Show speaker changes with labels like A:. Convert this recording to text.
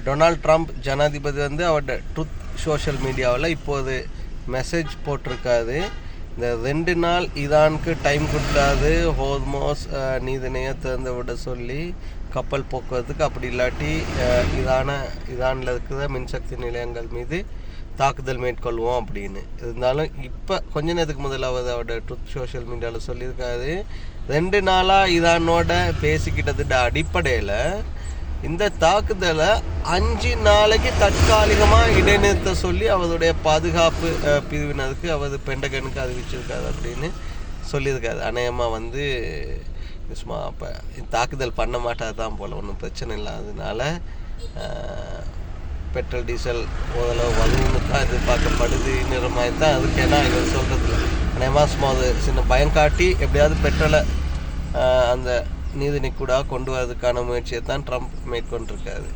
A: Donald Trump ஜனாதிபதி வந்து அவரோட ட்ருத் சோஷியல் மீடியாவில் இப்போது மெசேஜ் போட்டிருக்காது. இந்த 2 நாள் ஈரானுக்கு டைம் கொடுத்தாது ஹோர்மோஸ் நீதினையை திறந்து விட சொல்லி கப்பல் போக்குவரத்துக்கு, அப்படி இல்லாட்டி ஈரானில் இருக்கிற மின்சக்தி நிலையங்கள் மீது தாக்குதல் மேற்கொள்வோம் அப்படின்னு. இருந்தாலும் இப்போ கொஞ்ச நேரத்துக்கு முதலாவது அவரோட ட்ருத் சோஷியல் மீடியாவில் சொல்லியிருக்காரு, 2 நாளாக ஈரானோட பேசிக்கிட்டதுட அடிப்படையில் இந்த தாக்குதலை 5 நாளைக்கு தற்காலிகமாக இடைநிறுத்த சொல்லி அவருடைய பாதுகாப்பு பிரிவினருக்கு அவர் பெண்டகனுக்கு அறிவிச்சிருக்காரு அப்படின்னு சொல்லியிருக்காரு. அநேகமாக வந்து சும்மா அப்போ தாக்குதல் பண்ண மாட்டார் தான் போல், ஒன்றும் பிரச்சனை இல்லாததுனால பெட்ரோல் டீசல் ஓரளவு வலுன்னு தான் எதிர்பார்க்கப்படுதுங்கிற மாதிரி தான். அதுக்கு ஏன்னா இவர் சொல்கிறதுல அநேகமாக சும்மா ஒரு சின்ன பயம் காட்டி எப்படியாவது பெட்ரோலை அந்த நீதிநிக்கூடாக கொண்டு வரதுக்கான முயற்சியை தான் ட்ரம்ப் மேற்கொண்டிருக்காரு.